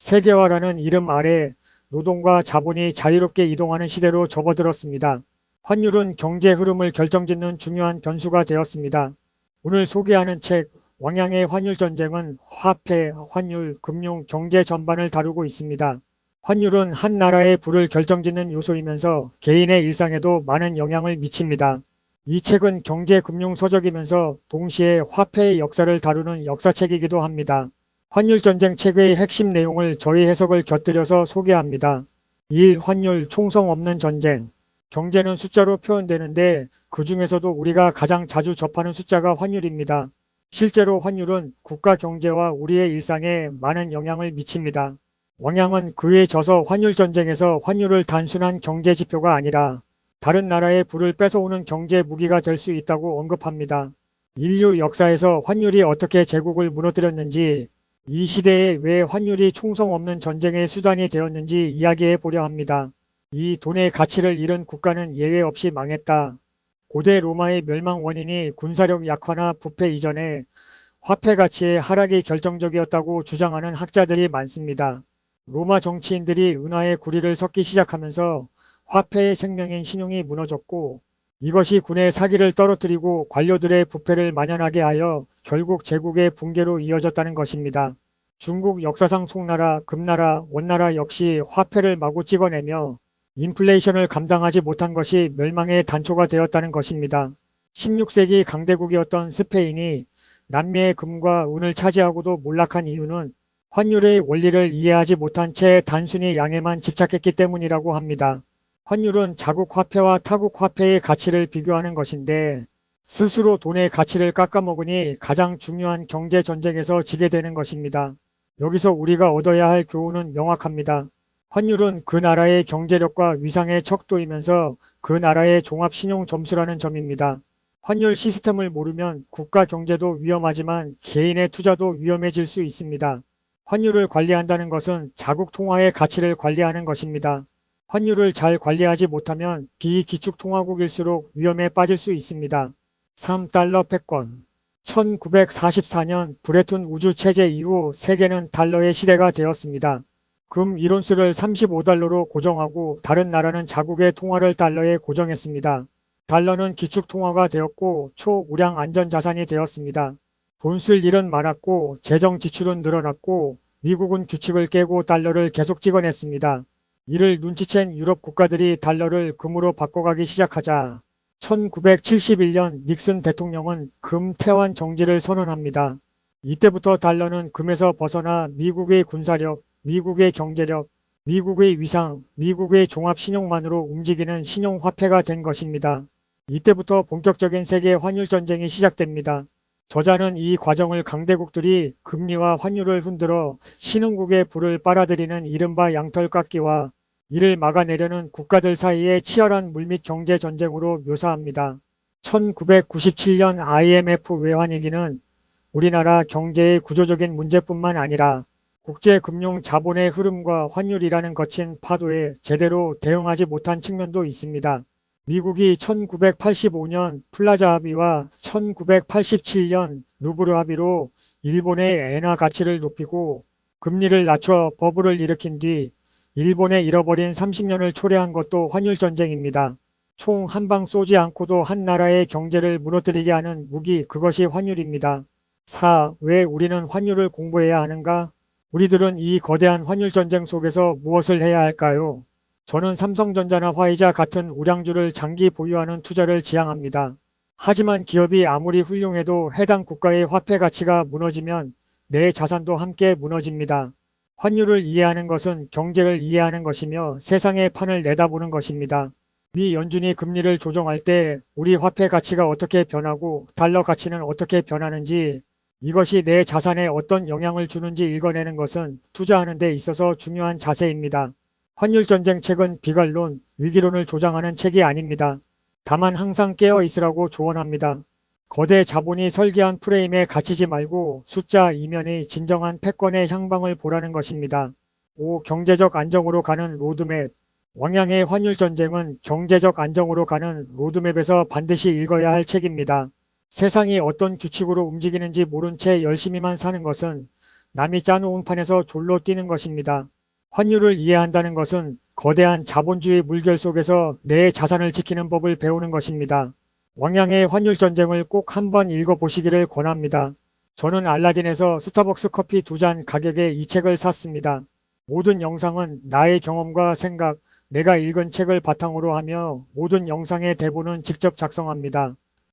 세계화라는 이름 아래 노동과 자본이 자유롭게 이동하는 시대로 접어들었습니다. 환율은 경제 흐름을 결정짓는 중요한 변수가 되었습니다. 오늘 소개하는 책 왕양의 환율전쟁은 화폐, 환율, 금융, 경제 전반을 다루고 있습니다. 환율은 한 나라의 부를 결정짓는 요소이면서 개인의 일상에도 많은 영향을 미칩니다. 이 책은 경제 금융 서적이면서 동시에 화폐의 역사를 다루는 역사책이기도 합니다. 환율전쟁 책의 핵심 내용을 저희 해석을 곁들여서 소개합니다. 1. 환율 총성 없는 전쟁. 경제는 숫자로 표현되는데 그 중에서도 우리가 가장 자주 접하는 숫자가 환율입니다. 실제로 환율은 국가 경제와 우리의 일상에 많은 영향을 미칩니다. 왕양은 그에 져서 환율전쟁에서 환율을 단순한 경제 지표가 아니라 다른 나라의 부를 뺏어오는 경제 무기가 될 수 있다고 언급합니다. 인류 역사에서 환율이 어떻게 제국을 무너뜨렸는지, 이 시대에 왜 환율이 총성 없는 전쟁의 수단이 되었는지 이야기해 보려 합니다. 이 돈의 가치를 잃은 국가는 예외 없이 망했다. 고대 로마의 멸망 원인이 군사력 약화나 부패 이전에 화폐 가치의 하락이 결정적이었다고 주장하는 학자들이 많습니다. 로마 정치인들이 은화의 구리를 섞기 시작하면서 화폐의 생명인 신용이 무너졌고, 이것이 군의 사기를 떨어뜨리고 관료들의 부패를 만연하게 하여 결국 제국의 붕괴로 이어졌다는 것입니다. 중국 역사상 송나라, 금나라, 원나라 역시 화폐를 마구 찍어내며 인플레이션을 감당하지 못한 것이 멸망의 단초가 되었다는 것입니다. 16세기 강대국이었던 스페인이 남미의 금과 은을 차지하고도 몰락한 이유는 환율의 원리를 이해하지 못한 채 단순히 양에만 집착했기 때문이라고 합니다. 환율은 자국 화폐와 타국 화폐의 가치를 비교하는 것인데 스스로 돈의 가치를 깎아먹으니 가장 중요한 경제 전쟁에서 지게 되는 것입니다. 여기서 우리가 얻어야 할 교훈은 명확합니다. 환율은 그 나라의 경제력과 위상의 척도이면서 그 나라의 종합신용 점수라는 점입니다. 환율 시스템을 모르면 국가 경제도 위험하지만 개인의 투자도 위험해질 수 있습니다. 환율을 관리한다는 것은 자국 통화의 가치를 관리하는 것입니다. 환율을 잘 관리하지 못하면 비기축통화국일수록 위험에 빠질 수 있습니다. 3달러 패권. 1944년 브레튼 우주체제 이후 세계는 달러의 시대가 되었습니다. 금 1온스를 35달러로 고정하고 다른 나라는 자국의 통화를 달러에 고정했습니다. 달러는 기축통화가 되었고 초우량 안전자산이 되었습니다. 돈 쓸 일은 많았고 재정 지출은 늘어났고 미국은 규칙을 깨고 달러를 계속 찍어냈습니다. 이를 눈치챈 유럽 국가들이 달러를 금으로 바꿔가기 시작하자 1971년 닉슨 대통령은 금 태환 정지를 선언합니다. 이때부터 달러는 금에서 벗어나 미국의 군사력, 미국의 경제력, 미국의 위상, 미국의 종합신용만으로 움직이는 신용화폐가 된 것입니다. 이때부터 본격적인 세계 환율전쟁이 시작됩니다. 저자는 이 과정을 강대국들이 금리와 환율을 흔들어 신흥국의 부를 빨아들이는 이른바 양털깎기와 이를 막아내려는 국가들 사이의 치열한 물밑 경제 전쟁으로 묘사합니다. 1997년 IMF 외환위기는 우리나라 경제의 구조적인 문제뿐만 아니라 국제금융 자본의 흐름과 환율이라는 거친 파도에 제대로 대응하지 못한 측면도 있습니다. 미국이 1985년 플라자 합의와 1987년 루브르 합의로 일본의 엔화 가치를 높이고 금리를 낮춰 버블을 일으킨 뒤 일본의 잃어버린 30년을 초래한 것도 환율전쟁입니다. 총 한 방 쏘지 않고도 한 나라의 경제를 무너뜨리게 하는 무기, 그것이 환율입니다. 4. 왜 우리는 환율을 공부해야 하는가? 우리들은 이 거대한 환율전쟁 속에서 무엇을 해야 할까요? 저는 삼성전자나 화이자 같은 우량주를 장기 보유하는 투자를 지향합니다. 하지만 기업이 아무리 훌륭해도 해당 국가의 화폐 가치가 무너지면 내 자산도 함께 무너집니다. 환율을 이해하는 것은 경제를 이해하는 것이며 세상의 판을 내다보는 것입니다. 미 연준이 금리를 조정할 때 우리 화폐 가치가 어떻게 변하고 달러 가치는 어떻게 변하는지, 이것이 내 자산에 어떤 영향을 주는지 읽어내는 것은 투자하는 데 있어서 중요한 자세입니다. 환율전쟁 책은 비관론, 위기론을 조장하는 책이 아닙니다. 다만 항상 깨어 있으라고 조언합니다. 거대 자본이 설계한 프레임에 갇히지 말고 숫자 이면의 진정한 패권의 향방을 보라는 것입니다. 5. 경제적 안정으로 가는 로드맵. 왕양의 환율전쟁은 경제적 안정으로 가는 로드맵에서 반드시 읽어야 할 책입니다. 세상이 어떤 규칙으로 움직이는지 모른 채 열심히만 사는 것은 남이 짜놓은 판에서 졸로 뛰는 것입니다. 환율을 이해한다는 것은 거대한 자본주의 물결 속에서 내 자산을 지키는 법을 배우는 것입니다. 왕양의 환율 전쟁을 꼭 한번 읽어보시기를 권합니다. 저는 알라딘에서 스타벅스 커피 2잔 가격에 이 책을 샀습니다. 모든 영상은 나의 경험과 생각, 내가 읽은 책을 바탕으로 하며 모든 영상의 대본은 직접 작성합니다.